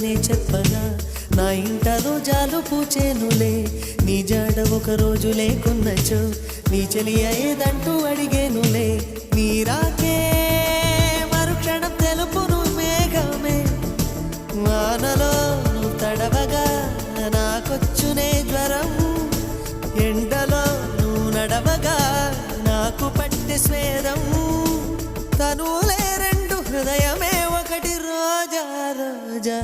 నిజమనే చెప్పగా నా ఇంట రోజాలు పూచేనులే నీ జాడ ఒక రోజు లేకున్నచో నీ చెలి అయ్యేదంటూ అడిగేనులే నీ రాకే మరుక్షణం తెలుపును మేఘమే వానలో నువ్వు తడవగా నాకొచ్చునే జ్వరం ఎండలో నువ్వు నడవగా నాకు పట్టె స్వేదం తనులే రెండు హృదయమే ఒకటి రోజా రోజా